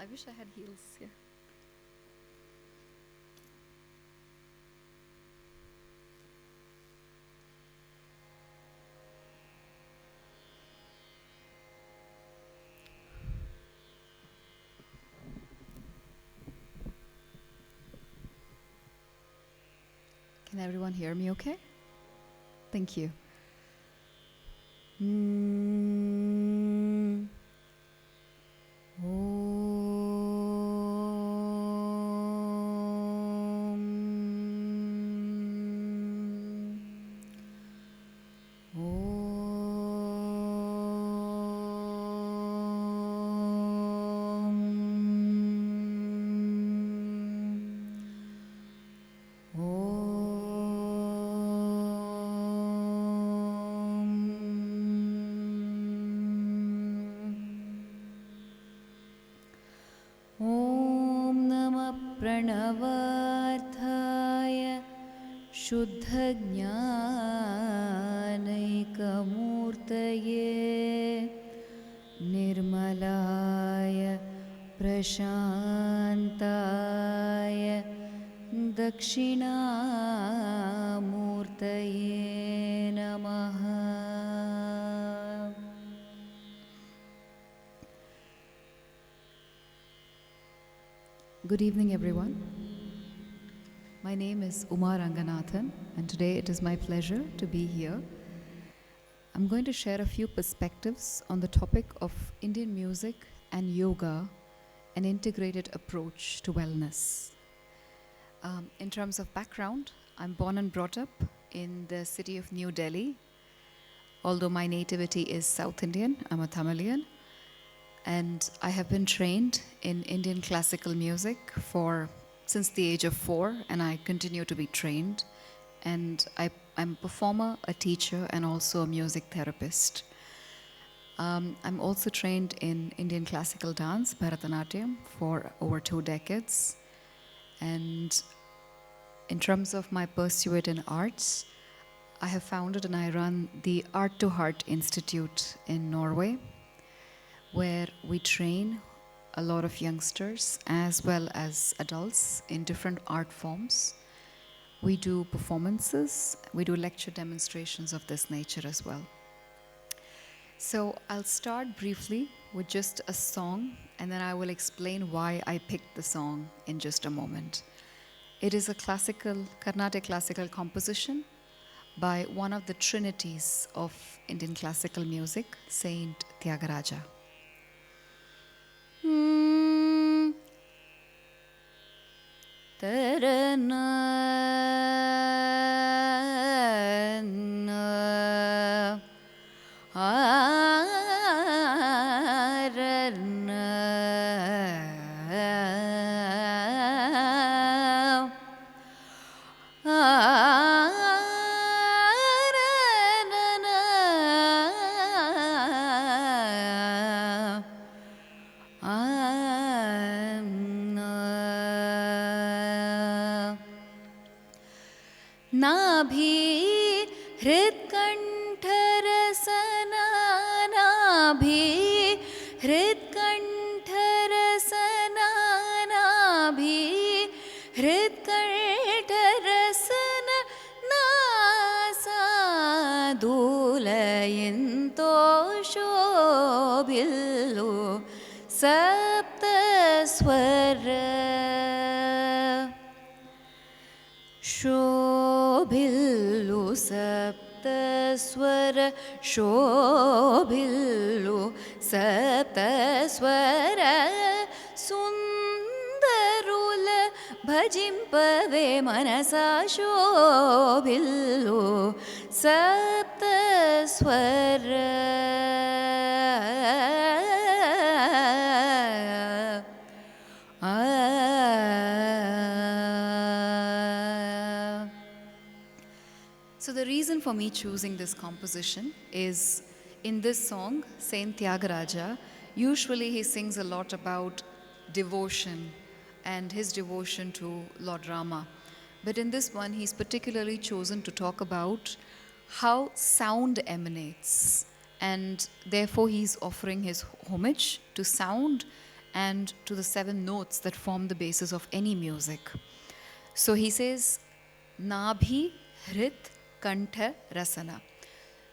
I wish I had heels. Yeah. Can everyone hear me okay? Thank you. प्रणवार्थाय शुद्धज्ञानैकमूर्तये निर्मलाय प्रशान्ताय दक्षिणामूर्तये नमः। Good evening, everyone. My name is Ranganathan, and today it is my pleasure to be here. I'm going to share a few perspectives on the topic of Indian music and yoga, an integrated approach to wellness. In terms of background, I'm born and brought up in the city of New Delhi. Although my nativity is South Indian, I'm a Tamilian. And I have been trained in Indian classical music since the age of 4, and I continue to be trained. And I'm a performer, a teacher, and also a music therapist. I'm also trained in Indian classical dance, Bharatanatyam, for over 2 decades. And in terms of my pursuit in arts, I have founded and I run the Art to Heart Institute in Norway, where we train a lot of youngsters as well as adults in different art forms. We do performances, we do lecture demonstrations of this nature as well. So I'll start briefly with just a song, and then I will explain why I picked the song in just a moment. It is a Carnatic classical composition by one of the trinities of Indian classical music, Saint Tyagaraja. नाभि हृत्कण्ठरसना नाभि हृत्कण्ठरसना नाभि हृत्कण्ठरसन नासादूलयन्तो शोभिल्लु सप्तस्वर शोभिल्लु सप्तस्वर शोभिल्लु सप्तस्वर सुन्दरुल भजिम्पवे मनसा शोभिल्लु सप्तस्वर So the reason for me choosing this composition is in this song, Saint Tyagaraja, usually he sings a lot about devotion and his devotion to Lord Rama. But in this one, he's particularly chosen to talk about how sound emanates. And therefore, he's offering his homage to sound and to the 7 notes that form the basis of any music. So he says, Nabhi, Hrit, Kantha, Rasana.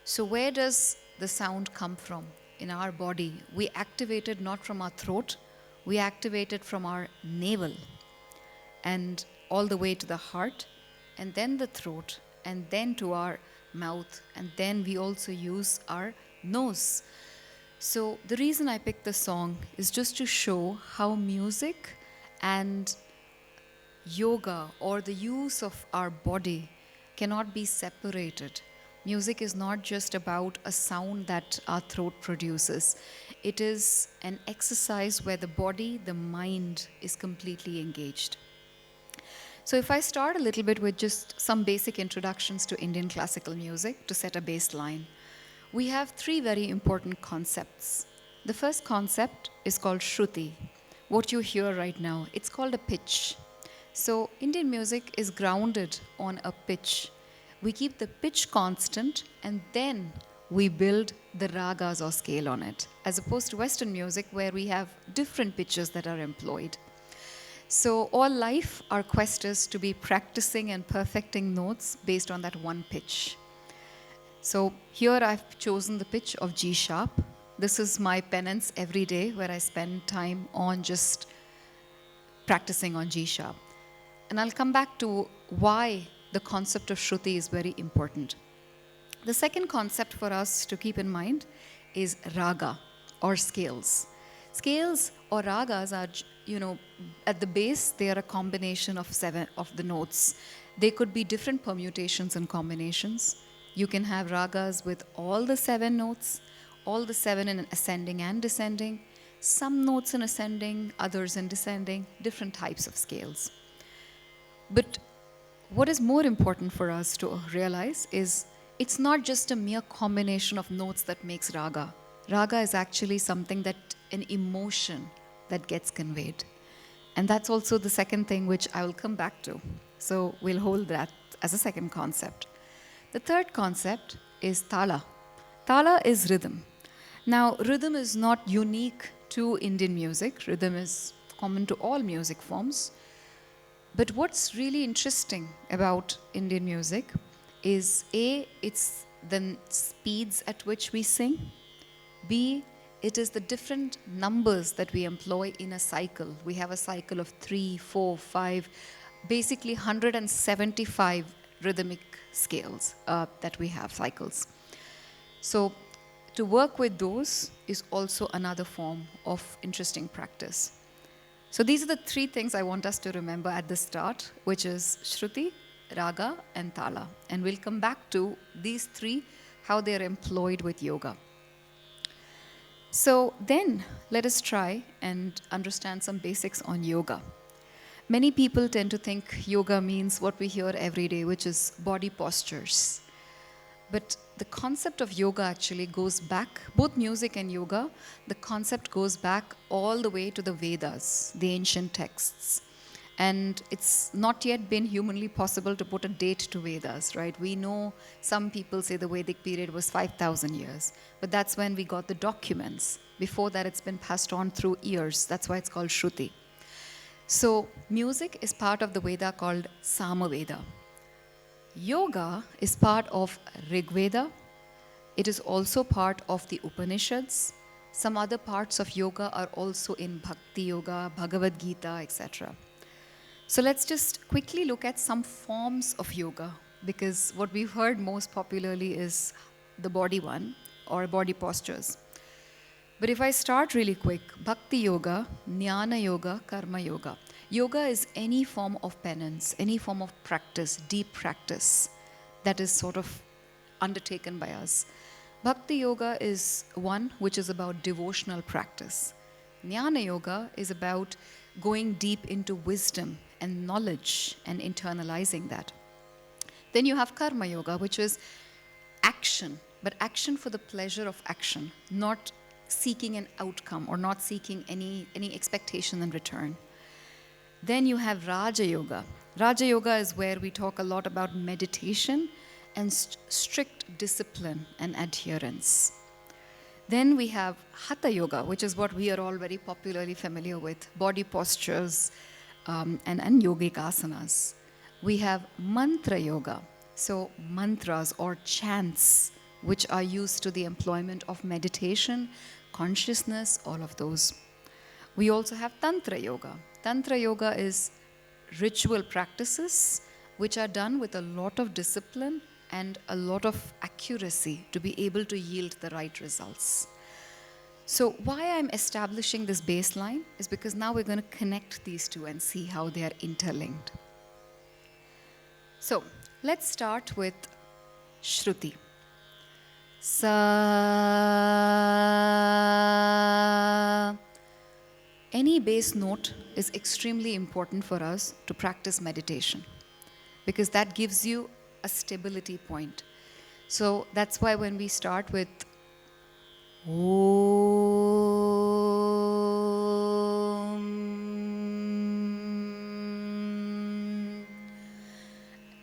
So where does the sound come from in our body? We activate it not from our throat, we activate it from our navel and all the way to the heart, and then the throat, and then to our mouth, and then we also use our nose. So the reason I picked this song is just to show how music and yoga or the use of our body cannot be separated. Music is not just about a sound that our throat produces. It is an exercise where the body, the mind is completely engaged. So if I start a little bit with just some basic introductions to Indian classical music to set a baseline, we have 3 very important concepts. The first concept is called Shruti. What you hear right now, it's called a pitch. So Indian music is grounded on a pitch. We keep the pitch constant and then we build the ragas or scale on it, as opposed to Western music where we have different pitches that are employed. So all life, our quest is to be practicing and perfecting notes based on that one pitch. So here I've chosen the pitch of G sharp. This is my penance every day where I spend time on just practicing on G sharp. And I'll come back to why the concept of Shruti is very important. The second concept for us to keep in mind is raga or scales. Scales or ragas are, at the base, they are a combination of 7 of the notes. They could be different permutations and combinations. You can have ragas with all the 7 notes, all the 7 in ascending and descending, some notes in ascending, others in descending, different types of scales. But what is more important for us to realize is it's not just a mere combination of notes that makes raga. Raga is actually something that an emotion that gets conveyed. And that's also the second thing which I will come back to. So we'll hold that as a second concept. The third concept is tala. Tala is rhythm. Now, rhythm is not unique to Indian music. Rhythm is common to all music forms. But what's really interesting about Indian music is A, it's the speeds at which we sing. B, it is the different numbers that we employ in a cycle. We have a cycle of 3, 4, 5, basically 175 rhythmic scales that we have, cycles. So to work with those is also another form of interesting practice. So these are the 3 things I want us to remember at the start, which is Shruti, Raga, and Tala. And we'll come back to these 3, how they're employed with yoga. So then let us try and understand some basics on yoga. Many people tend to think yoga means what we hear every day, which is body postures. But the concept of yoga actually goes back, both music and yoga, the concept goes back all the way to the Vedas, the ancient texts. And it's not yet been humanly possible to put a date to Vedas, right? We know some people say the Vedic period was 5,000 years, but that's when we got the documents. Before that, it's been passed on through years. That's why it's called Shruti. So music is part of the Veda called Samaveda. Yoga is part of Rig Veda. It is also part of the Upanishads. Some other parts of yoga are also in Bhakti Yoga, Bhagavad Gita, etc. So let's just quickly look at some forms of yoga, because what we've heard most popularly is the body one, or body postures. But if I start really quick, Bhakti Yoga, Jnana Yoga, Karma Yoga. Yoga is any form of penance, any form of practice, deep practice that is sort of undertaken by us. Bhakti Yoga is one which is about devotional practice. Jnana Yoga is about going deep into wisdom and knowledge and internalizing that. Then you have Karma Yoga, which is action, but action for the pleasure of action, not seeking an outcome or not seeking any expectation in return. Then you have Raja Yoga. Raja Yoga is where we talk a lot about meditation and strict discipline and adherence. Then we have Hatha Yoga, which is what we are all very popularly familiar with, body postures and yogic asanas. We have Mantra Yoga, so mantras or chants, which are used to the employment of meditation, consciousness, all of those. We also have Tantra Yoga. Tantra Yoga is ritual practices which are done with a lot of discipline and a lot of accuracy to be able to yield the right results. So, why I'm establishing this baseline is because now we're going to connect these two and see how they are interlinked. So, let's start with Shruti. Sa. Any bass note is extremely important for us to practice meditation because that gives you a stability point. So that's why when we start with Om,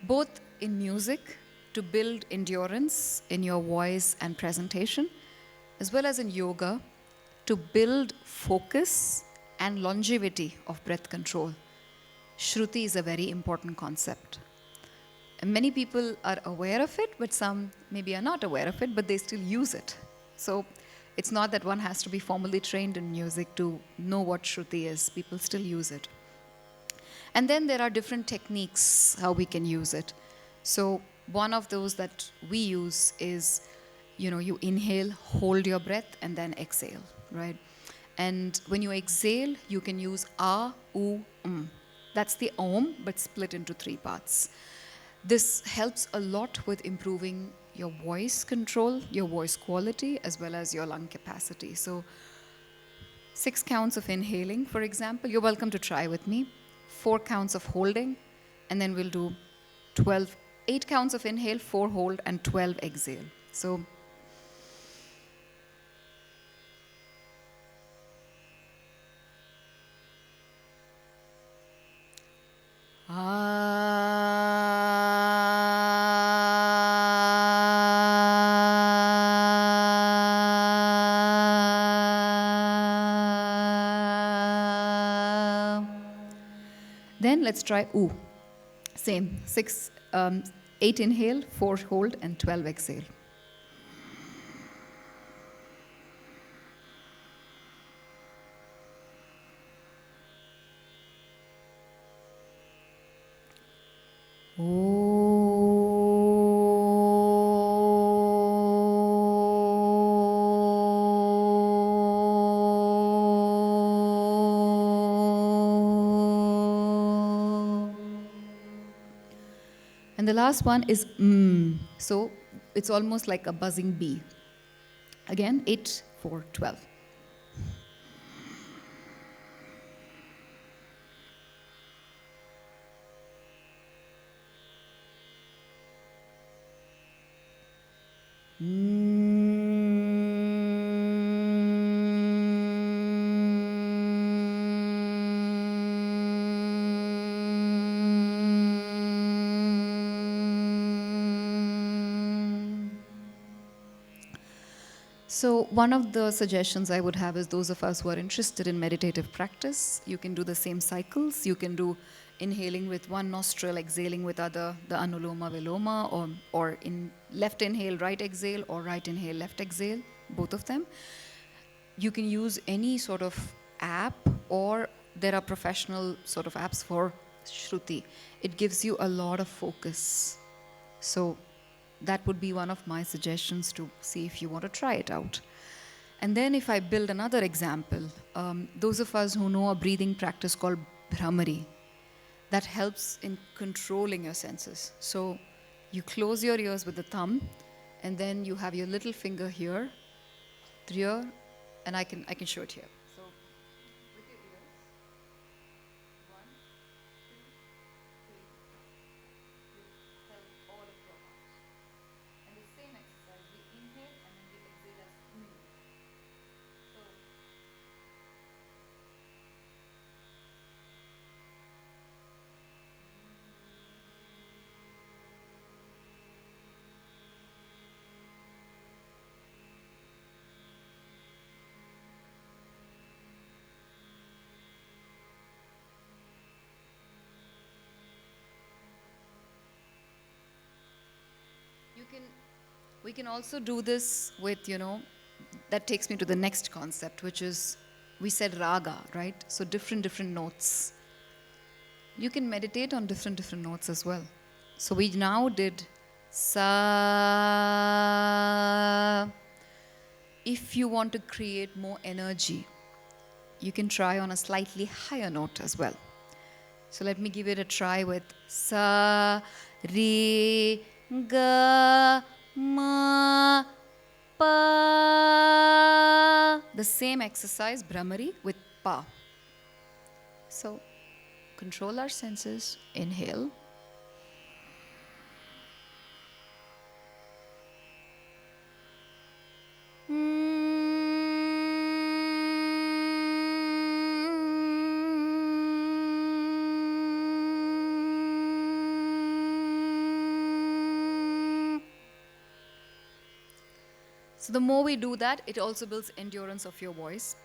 both in music to build endurance in your voice and presentation, as well as in yoga to build focus and longevity of breath control, Shruti is a very important concept. And many people are aware of it, but some maybe are not aware of it, but they still use it. So it's not that one has to be formally trained in music to know what Shruti is. People still use it. And then there are different techniques how we can use it. So one of those that we use is, you inhale, hold your breath, and then exhale, right? And when you exhale, you can use A, U, That's the Om, but split into 3 parts. This helps a lot with improving your voice control, your voice quality, as well as your lung capacity. So 6 counts of inhaling, for example. You're welcome to try with me. 4 counts of holding, and then we'll do 8 counts of inhale, 4 hold, and 12 exhale. So Then let's try U. Same, 8 inhale, 4 hold, and 12 exhale. And the last one is So it's almost like a buzzing bee. Again, 8, 4, 12. So one of the suggestions I would have is those of us who are interested in meditative practice, you can do the same cycles. You can do inhaling with one nostril, exhaling with other, the anuloma viloma, or in left inhale, right exhale, or right inhale, left exhale, both of them. You can use any sort of app, or there are professional sort of apps for Shruti. It gives you a lot of focus. So that would be one of my suggestions to see if you want to try it out. And then if I build another example, those of us who know a breathing practice called Bhramari, that helps in controlling your senses. So you close your ears with the thumb, and then you have your little finger here, and I can show it here. So with your ears, 1, 2, 3, you held all of your heart. And the same exercise, we inhale and then we exhale as So We can also do this with, that takes me to the next concept, which is, we said raga, right? So different notes. You can meditate on different notes as well. So we now did sa. If you want to create more energy, you can try on a slightly higher note as well. So let me give it a try with sa, re, ga, ma, pa. The same exercise, Brahmari, with pa. So control our senses. Inhale. So the more we do that, it also builds endurance of your voice.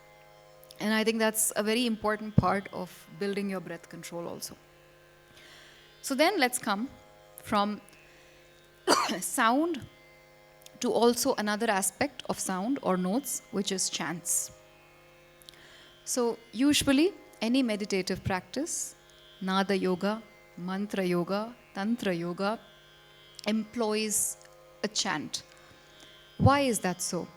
And I think that's a very important part of building your breath control also. So then let's come from sound to also another aspect of sound or notes, which is chants. So usually any meditative practice, nada yoga, mantra yoga, tantra yoga, employs a chant. Why is that so?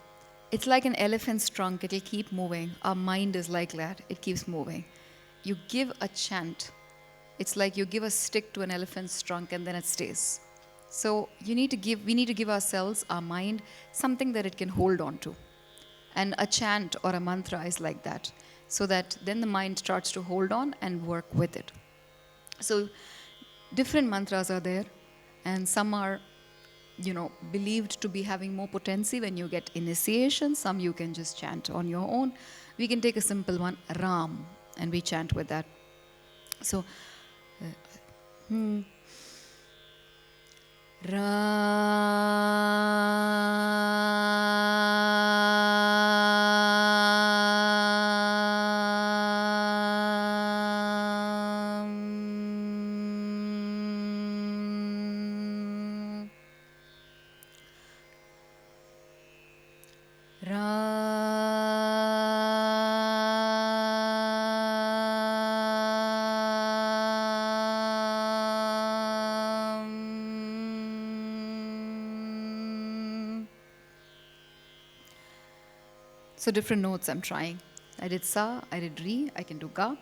It's like an elephant's trunk, it'll keep moving. Our mind is like that, it keeps moving. You give a chant, it's like you give a stick to an elephant's trunk and then it stays. So we need to give ourselves, our mind, something that it can hold on to. And a chant or a mantra is like that, so that then the mind starts to hold on and work with it. So different mantras are there, and some are believed to be having more potency when you get initiation. Some you can just chant on your own. We can take a simple one, Ram, and we chant with that. So, So different notes I'm trying. I did sa, I did re, I can do ga.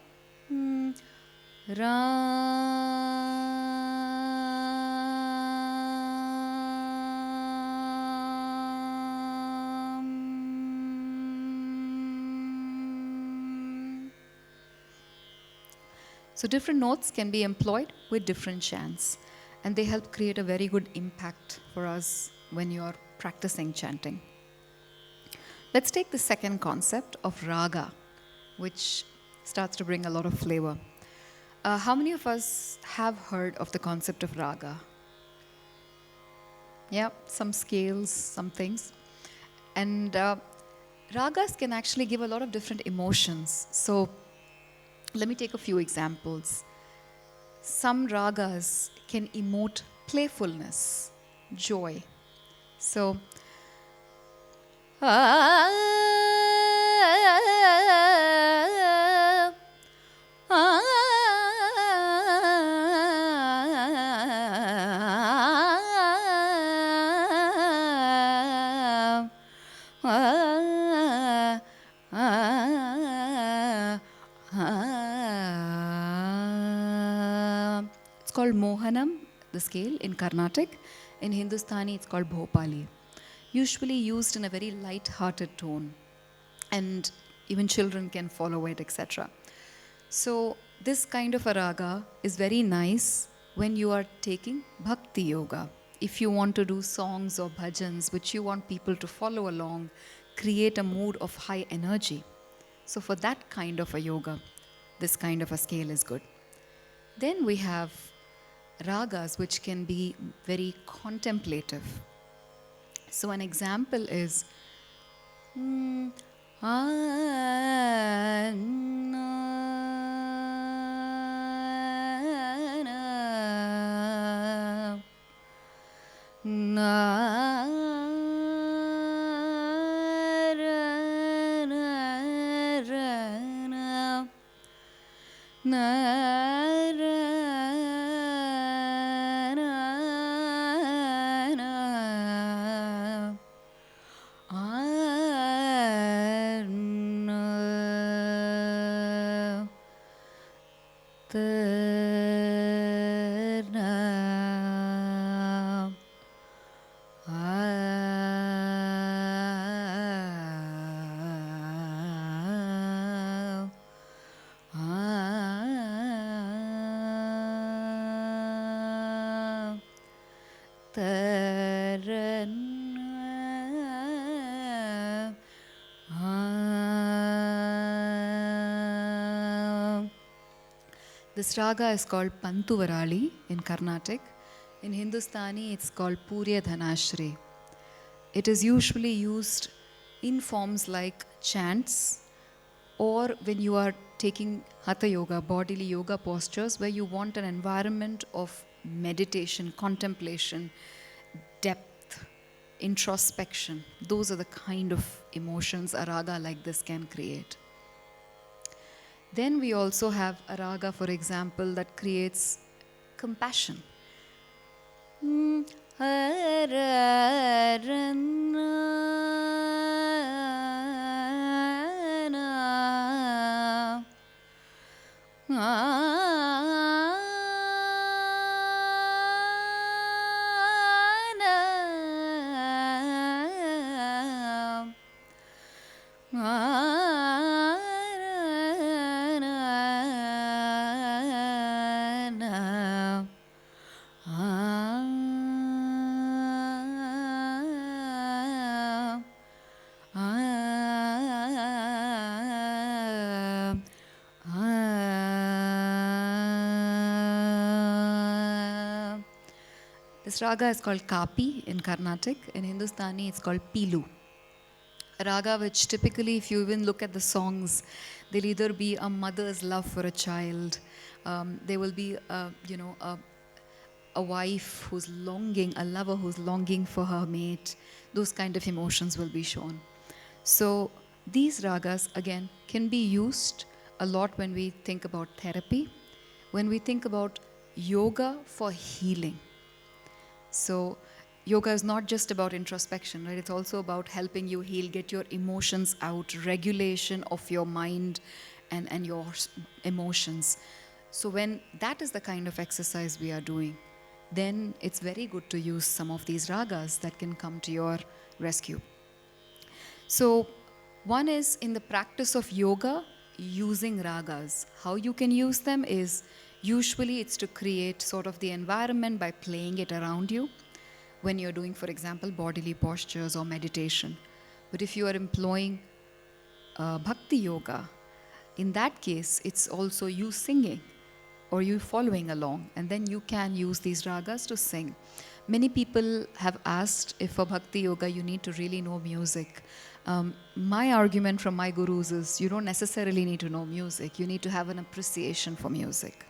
So different notes can be employed with different chants, and they help create a very good impact for us when you're practicing chanting. Let's take the second concept of raga, which starts to bring a lot of flavor. How many of us have heard of the concept of raga? Yeah, some scales, some things. And ragas can actually give a lot of different emotions. So let me take a few examples. Some ragas can emote playfulness, joy. So, it's called Mohanam, the scale in Carnatic. In Hindustani, it's called Bhopali. Usually used in a very light-hearted tone, and even children can follow it, etc. So this kind of a raga is very nice when you are taking bhakti yoga. If you want to do songs or bhajans which you want people to follow along, create a mood of high energy. So for that kind of a yoga, this kind of a scale is good. Then we have ragas which can be very contemplative. So an example is na This raga is called Pantuvarali in Carnatic. In Hindustani, it's called Purya Dhanashri. It is usually used in forms like chants, or when you are taking Hatha Yoga, bodily yoga postures, where you want an environment of meditation, contemplation, depth, introspection. Those are the kind of emotions a raga like this can create. Then we also have a raga, for example, that creates compassion. This raga is called Kapi in Carnatic. In Hindustani, it's called Pilu. A raga which typically, if you even look at the songs, they'll either be a mother's love for a child, there will be a wife who's longing, a lover who's longing for her mate. Those kind of emotions will be shown. So these ragas, again, can be used a lot when we think about therapy, when we think about yoga for healing. So yoga is not just about introspection, right? It's also about helping you heal, get your emotions out, regulation of your mind and your emotions. So when that is the kind of exercise we are doing, then it's very good to use some of these ragas that can come to your rescue. So one is in the practice of yoga, using ragas. How you can use them is usually it's to create sort of the environment by playing it around you when you're doing, for example, bodily postures or meditation. But if you are employing bhakti yoga, in that case, it's also you singing or you following along, and then you can use these ragas to sing. Many people have asked if for bhakti yoga you need to really know music. My argument from my gurus is you don't necessarily need to know music. You need to have an appreciation for music.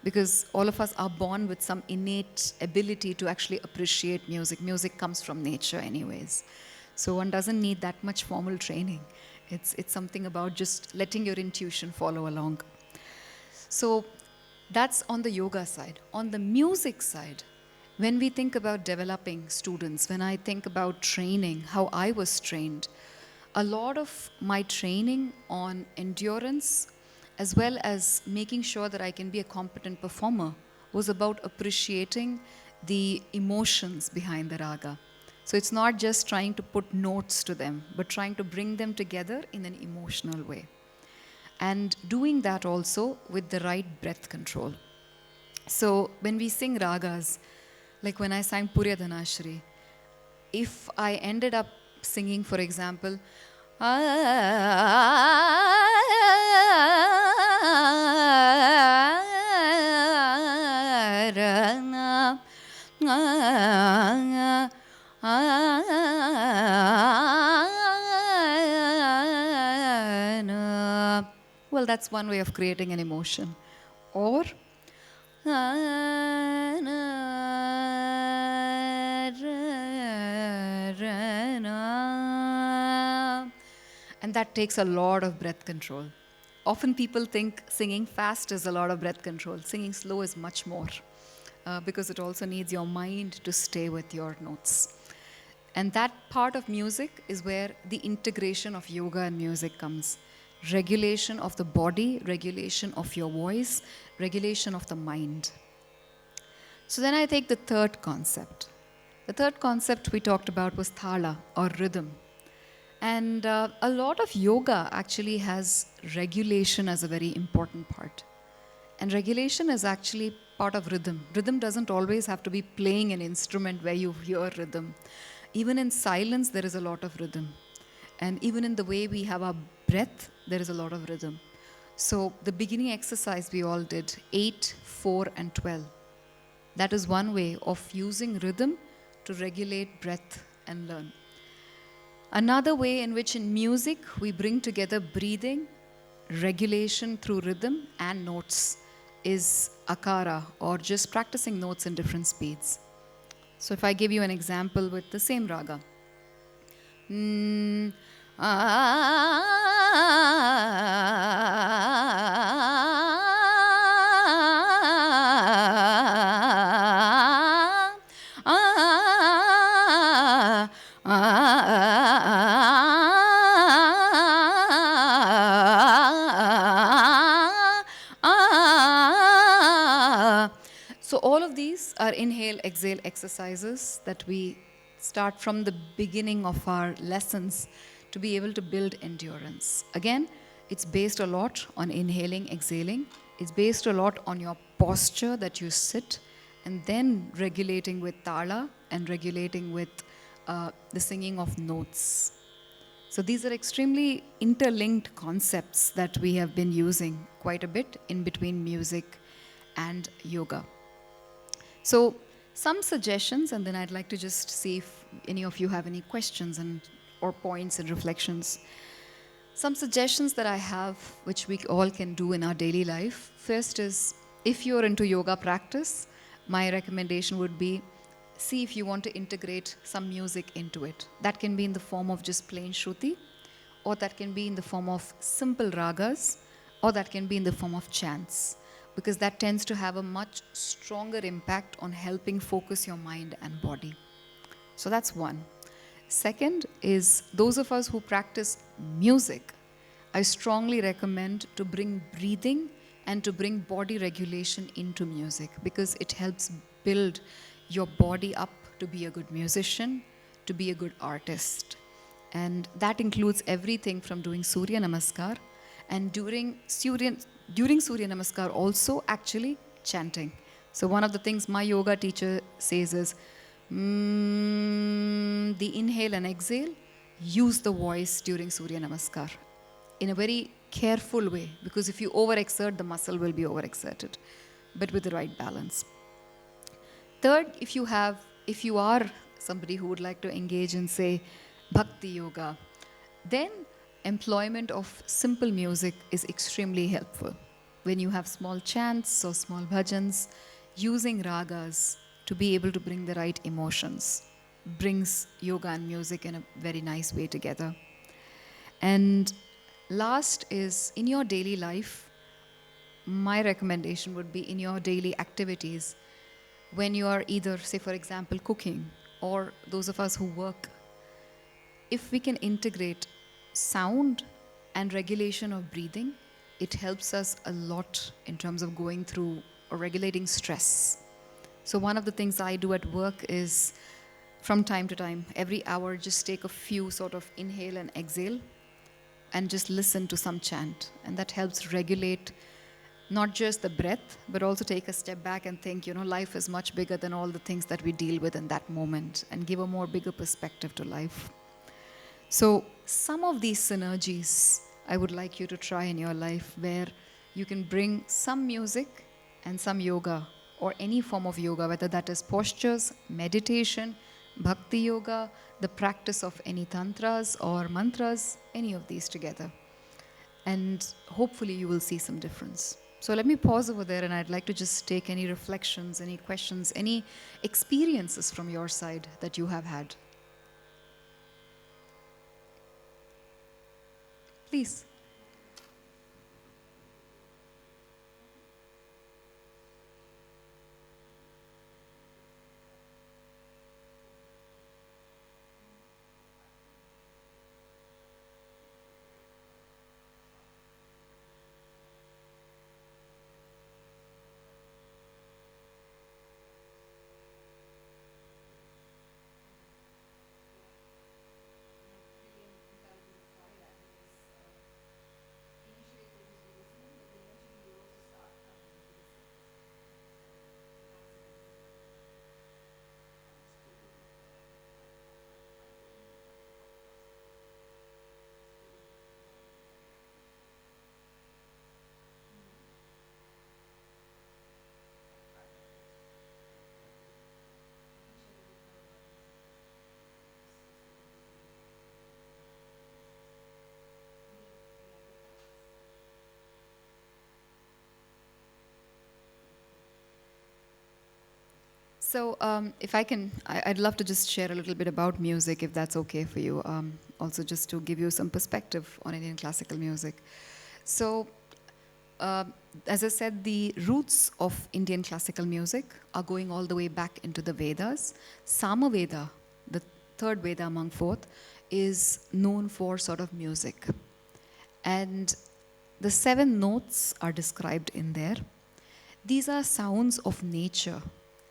Because all of us are born with some innate ability to actually appreciate music. Music comes from nature anyways. So one doesn't need that much formal training. It's something about just letting your intuition follow along. So that's on the yoga side. On the music side, when we think about developing students, when I think about training, how I was trained, a lot of my training on endurance as well as making sure that I can be a competent performer was about appreciating the emotions behind the raga. So it's not just trying to put notes to them, but trying to bring them together in an emotional way. And doing that also with the right breath control. So when we sing ragas, like when I sang Purya Dhanashri, if I ended up singing, for example, well, that's one way of creating an emotion. Or and that takes a lot of breath control. Often people think singing fast is a lot of breath control. Singing slow is much more because it also needs your mind to stay with your notes. And that part of music is where the integration of yoga and music comes. Regulation of the body, regulation of your voice, regulation of the mind. So then I take the third concept. The third concept we talked about was thala or rhythm. And a lot of yoga actually has regulation as a very important part. And regulation is actually part of rhythm. Rhythm doesn't always have to be playing an instrument where you hear rhythm. Even in silence, there is a lot of rhythm. And even in the way we have our breath, there is a lot of rhythm. So the beginning exercise we all did, 8, 4, and 12. That is one way of using rhythm to regulate breath and learn. Another way in which in music we bring together breathing, regulation through rhythm and notes is akara, or just practicing notes in different speeds. So if I give you an example with the same raga. Mm, so all of these are inhale, exhale exercises that we start from the beginning of our lessons to be able to build endurance. Again, it's based a lot on inhaling, exhaling. It's based a lot on your posture that you sit, and then regulating with tala and regulating with the singing of notes. So these are extremely interlinked concepts that we have been using quite a bit in between music and yoga. So some suggestions, and then I'd like to just see if any of you have any questions and or points and reflections. Some suggestions that I have, which we all can do in our daily life. First is, if you're into yoga practice, my recommendation would be, see if you want to integrate some music into it. That can be in the form of just plain shruti, or that can be in the form of simple ragas, or that can be in the form of chants, because that tends to have a much stronger impact on helping focus your mind and body. So that's one. Second is, those of us who practice music, I strongly recommend to bring breathing and to bring body regulation into music, because it helps build your body up to be a good musician, to be a good artist. And that includes everything from doing Surya Namaskar, and during Surya Namaskar also actually chanting. So one of the things my yoga teacher says is, the inhale and exhale, use the voice during Surya Namaskar in a very careful way, because if you overexert, the muscle will be overexerted, but with the right balance. Third, if you are somebody who would like to engage in, say, bhakti yoga, then employment of simple music is extremely helpful. When you have small chants or small bhajans, using ragas to be able to bring the right emotions brings yoga and music in a very nice way together. And last is, in your daily life, my recommendation would be, in your daily activities, when you are either, say for example, cooking, or those of us who work, if we can integrate sound and regulation of breathing, it helps us a lot in terms of going through or regulating stress. So one of the things I do at work is, from time to time, every hour, just take a few sort of inhale and exhale and just listen to some chant. And that helps regulate not just the breath, but also take a step back and think, life is much bigger than all the things that we deal with in that moment, and give a more bigger perspective to life. So some of these synergies I would like you to try in your life, where you can bring some music and some yoga, or any form of yoga, whether that is postures, meditation, bhakti yoga, the practice of any tantras or mantras, any of these together. And hopefully you will see some difference. So let me pause over there, and I'd like to just take any reflections, any questions, any experiences from your side that you have had. Please. So, if I can, I'd love to just share a little bit about music, if that's okay for you. Also, just to give you some perspective on Indian classical music. So, uh, as I said, the roots of Indian classical music are going all the way back into the Vedas. Samaveda, the third Veda among fourth, is known for sort of music. And the seven notes are described in there. These are sounds of nature,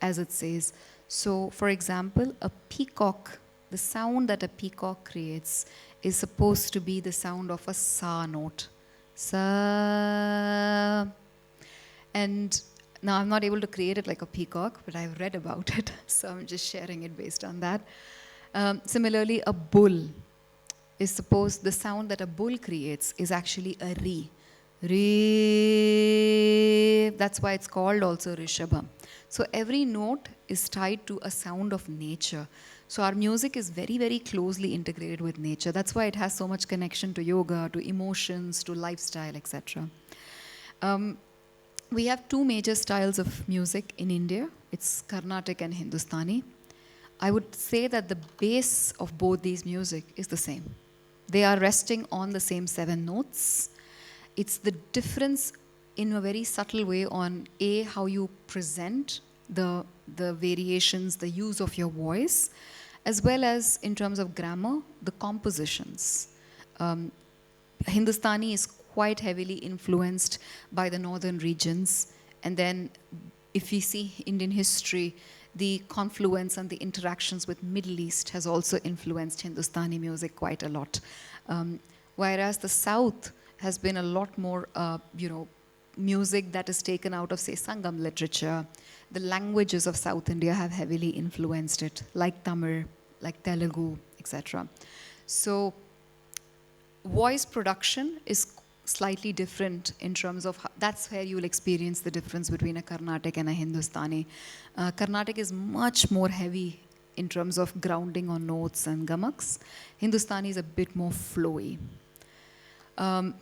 as it says. So, for example, a peacock, the sound that a peacock creates is supposed to be the sound of a sa note. Sa. And now I'm not able to create it like a peacock, but I've read about it, so I'm just sharing it based on that. Similarly, a bull is supposed, the sound that a bull creates is actually a re. Re. That's why it's called also Rishabham. So every note is tied to a sound of nature. So our music is very, very closely integrated with nature. That's why it has so much connection to yoga, to emotions, to lifestyle, etc. We have two major styles of music in India. It's Carnatic and Hindustani. I would say that the base of both these music is the same. They are resting on the same seven notes. It's the difference in a very subtle way on how you present the variations, the use of your voice, as well as in terms of grammar, the compositions. Hindustani is quite heavily influenced by the northern regions. And then if we see Indian history, the confluence and the interactions with Middle East has also influenced Hindustani music quite a lot. Whereas the South has been a lot more, music that is taken out of, say, Sangam literature. The languages of South India have heavily influenced it, like Tamil, like Telugu, etc. So voice production is slightly different in terms of that's where you will experience the difference between a Carnatic and a Hindustani. Carnatic is much more heavy in terms of grounding on notes and gamaks. Hindustani is a bit more flowy.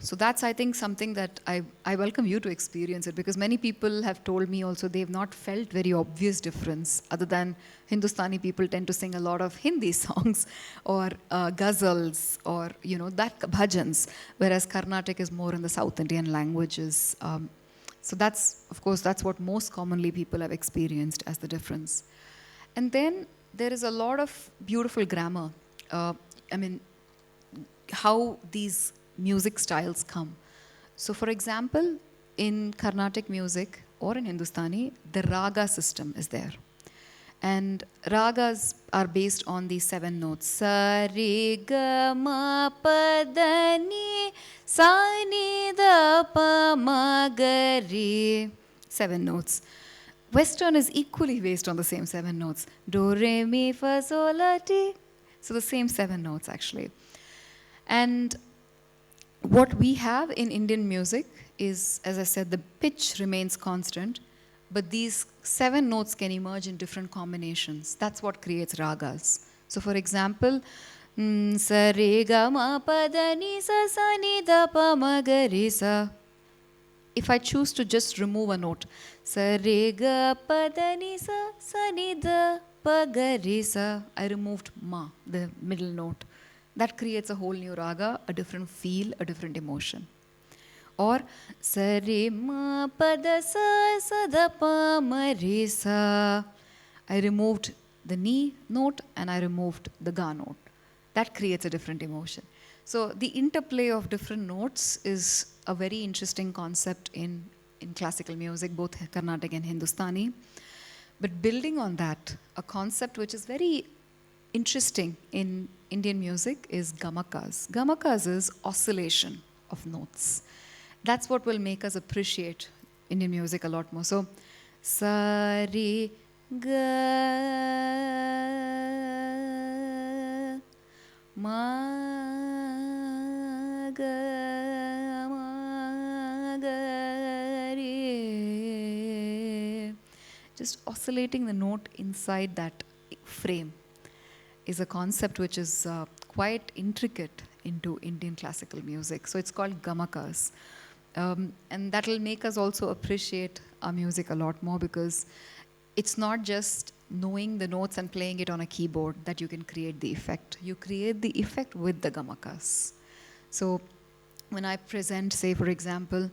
So that's, I think, something that I welcome you to experience it, because many people have told me also they've not felt very obvious difference, other than Hindustani people tend to sing a lot of Hindi songs or ghazals or, that bhajans, whereas Carnatic is more in the South Indian languages. So that's, of course, that's what most commonly people have experienced as the difference. And then there is a lot of beautiful grammar. How these music styles come. So for example, in Carnatic music or in Hindustani, the raga system is there. And ragas are based on these seven notes. Sa, re, ga, ma, pa, da, ni, sa, ni, da, pa, ma, ga, re. Seven notes. Western is equally based on the same seven notes. Do, re, mi, fa, sol, la, ti. So the same seven notes actually. And what we have in Indian music is, as I said, the pitch remains constant, but these seven notes can emerge in different combinations. That's what creates ragas. So for example, sa re ga ma pa da ni sa sa ni da pa ma ga re sa. If I choose to just remove a note, sa re ga pa da ni sa sa ni da pa ga re sa, I removed ma, the middle note. That creates a whole new raga, a different feel, a different emotion. Or sa re ma pa da sa sa da pa ma re sa. I removed the ni note and I removed the ga note. That creates a different emotion. So the interplay of different notes is a very interesting concept in classical music, both Carnatic and Hindustani. But building on that, a concept which is very interesting in Indian music is gamakas. Gamakas is oscillation of notes. That's what will make us appreciate Indian music a lot more. So, sa, re, ga, ma, ga, ma, ga, re. Just oscillating the note inside that frame is a concept which is quite intricate into Indian classical music. So it's called gamakas. And that will make us also appreciate our music a lot more, because it's not just knowing the notes and playing it on a keyboard that you can create the effect. You create the effect with the gamakas. So when I present, say for example,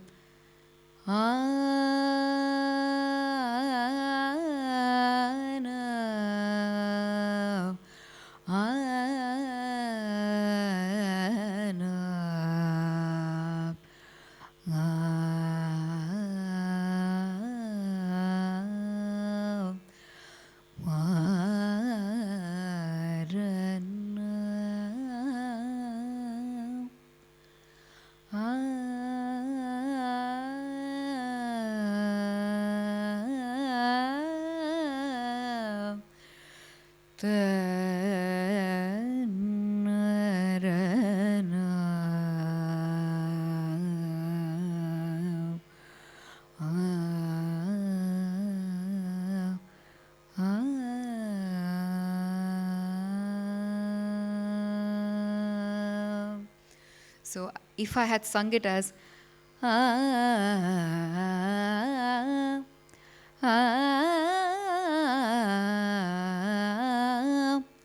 so if I had sung it as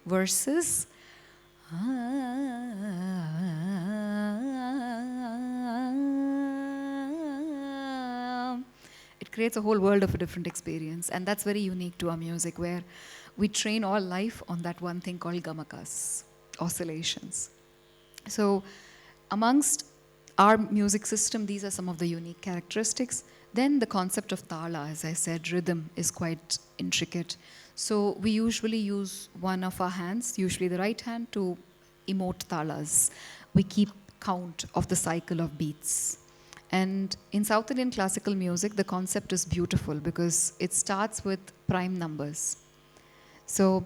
versus it creates a whole world of a different experience, and that's very unique to our music, where we train all life on that one thing called gamakas, oscillations. So amongst our music system, these are some of the unique characteristics. Then the concept of tala, as I said, rhythm is quite intricate. So we usually use one of our hands, usually the right hand, to emote talas. We keep count of the cycle of beats. And in South Indian classical music, the concept is beautiful because it starts with prime numbers. So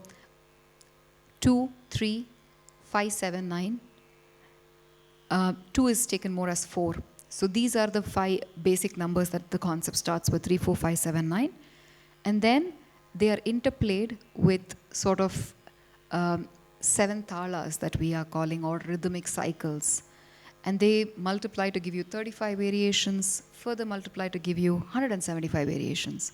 2, 3, 5, 7, 9. 2 is taken more as 4. So these are the 5 basic numbers that the concept starts with: 3, 4, 5, 7, 9. And then they are interplayed with sort of 7 talas that we are calling, or rhythmic cycles. And they multiply to give you 35 variations, further multiply to give you 175 variations.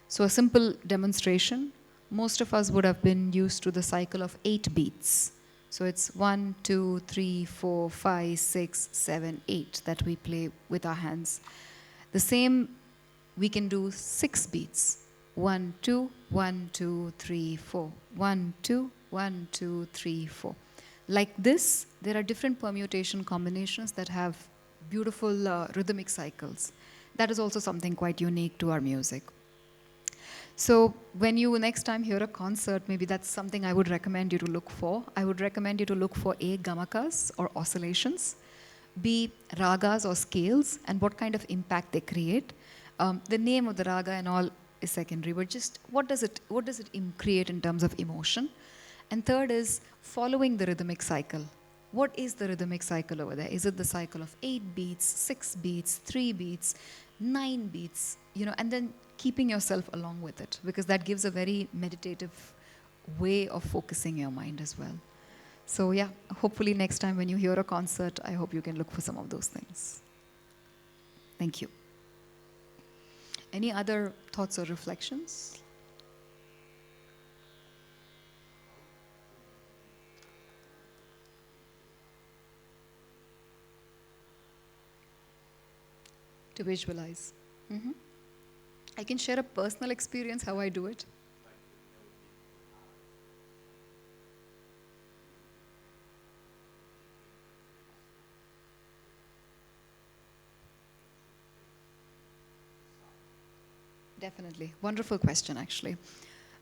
So a simple demonstration, most of us would have been used to the cycle of 8 beats. So it's 1, 2, 3, 4, 5, 6, 7, 8 that we play with our hands. The same, we can do 6 beats. 1, 2, 1, 2, 3, 4. 1, 2, 1, 2, 3, 4. Like this, there are different permutation combinations that have beautiful rhythmic cycles. That is also something quite unique to our music. So when you next time hear a concert, maybe that's something I would recommend you to look for. I would recommend you to look for A, gamakas or oscillations, B, ragas or scales, and what kind of impact they create. The name of the raga and all is secondary, but just what does it create in terms of emotion? And third is following the rhythmic cycle. What is the rhythmic cycle over there? Is it the cycle of 8 beats, 6 beats, 3 beats, 9 beats, and then keeping yourself along with it, because that gives a very meditative way of focusing your mind as well. So yeah, hopefully next time when you hear a concert, I hope you can look for some of those things. Thank you. Any other thoughts or reflections? To visualize. Mm-hmm. I can share a personal experience how I do it. Definitely. Wonderful question, actually.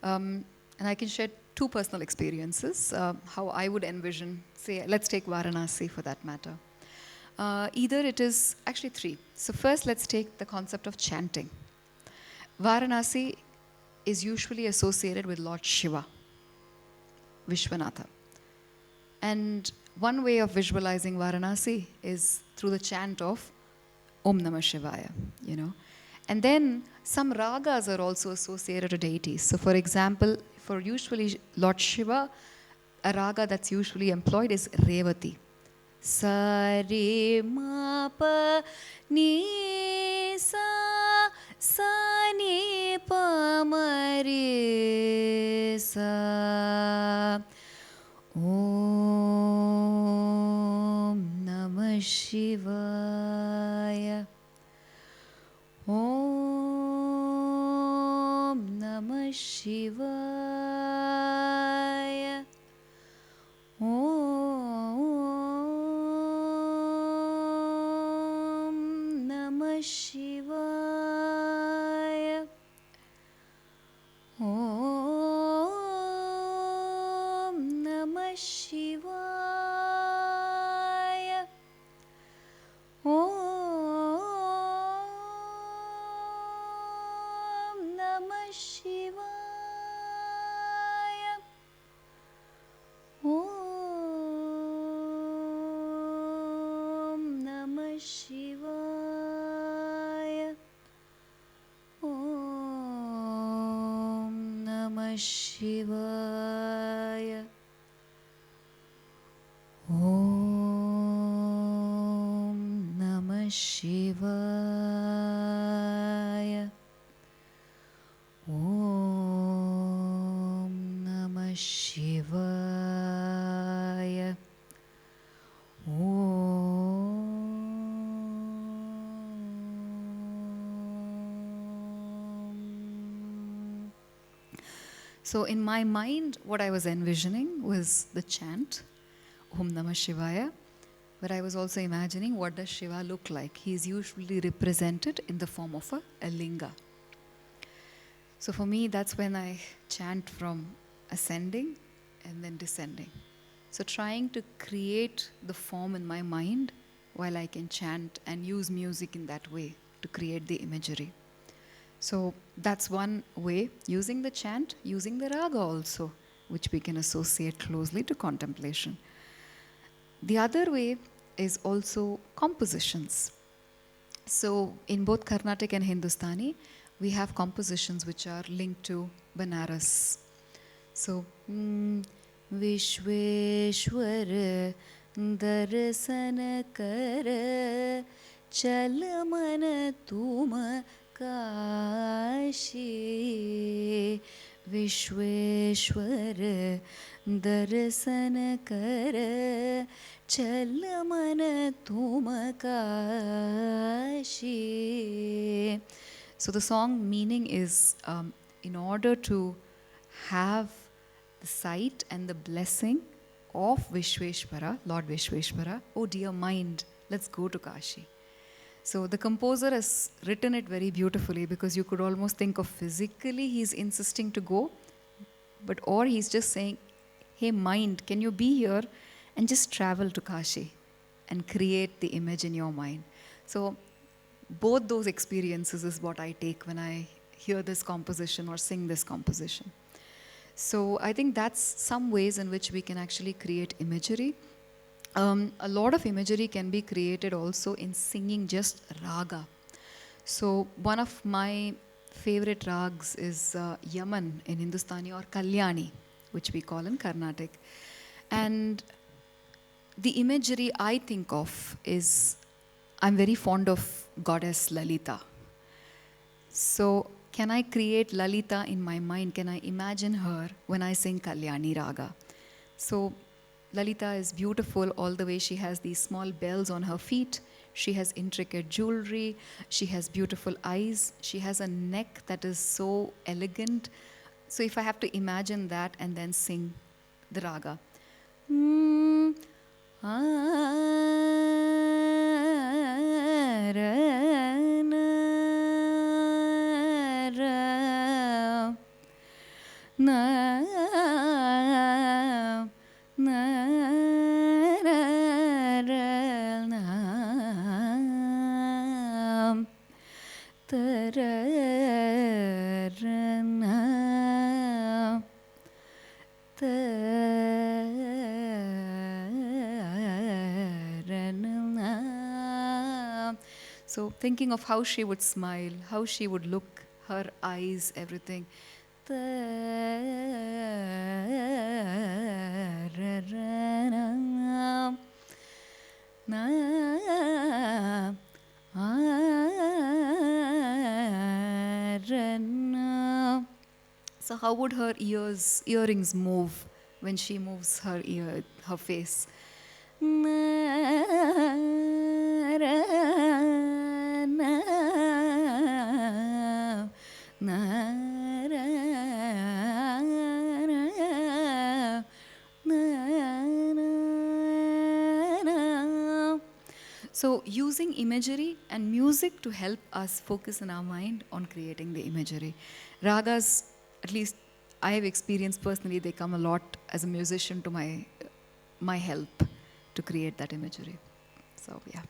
And I can share 2 personal experiences, how I would envision, say, let's take Varanasi for that matter. Either it is, actually 3. So first, let's take the concept of chanting. Varanasi is usually associated with Lord Shiva, Vishwanatha. And one way of visualizing Varanasi is through the chant of Om Namah Shivaya, And then some ragas are also associated to deities. So for example, for usually Lord Shiva, a raga that's usually employed is Revati. Sa re ma pa ni sa ni pa Re Sa. Om Namah Shivaya. Om Namah Shivaya. Om Namah Shivaya. Om Namah Shivaya. Om Namah Shivaya. Om Namah Shivaya. Om Namah Shivaya. Om Namah Shivaya. Om Namah Shivaya. Om. So in my mind, what I was envisioning was the chant, Om Namah Shivaya, but I was also imagining what does Shiva look like. He is usually represented in the form of a linga. So for me, that's when I chant from ascending and then descending. So trying to create the form in my mind while I can chant and use music in that way to create the imagery. So that's one way, using the chant, using the raga also, which we can associate closely to contemplation. The other way is also compositions. So in both Carnatic and Hindustani, we have compositions which are linked to Banaras. So, Vishweshwar Darsana Kar Chalamana Tuma Kashi. Vishweshwar Darsana Kar Chalamana Tuma Kashi. So the song meaning is, in order to have the sight and the blessing of Vishweshwara, Lord Vishweshwara, oh dear mind, let's go to Kashi. So the composer has written it very beautifully, because you could almost think of physically he's insisting to go, but or he's just saying, hey mind, can you be here and just travel to Kashi and create the image in your mind. So both those experiences is what I take when I hear this composition or sing this composition. So I think that's some ways in which we can actually create imagery. A lot of imagery can be created also in singing just raga. So one of my favorite rags is Yaman in Hindustani, or Kalyani, which we call in Carnatic. And the imagery I think of is, I'm very fond of goddess Lalita. So can I create Lalita in my mind? Can I imagine her when I sing Kalyani Raga? So Lalita is beautiful all the way. She has these small bells on her feet. She has intricate jewelry. She has beautiful eyes. She has a neck that is so elegant. So if I have to imagine that and then sing the raga. So thinking of how she would smile, how she would look, her eyes, everything. So how would her earrings move when she moves her face? So, using imagery and music to help us focus in our mind on creating the imagery. Ragas, at least I have experienced personally, they come a lot as a musician to my help to create that imagery. So, yeah.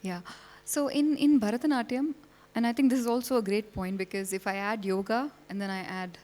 Yeah. So in Bharatanatyam, and I think this is also a great point because if I add yoga and then I add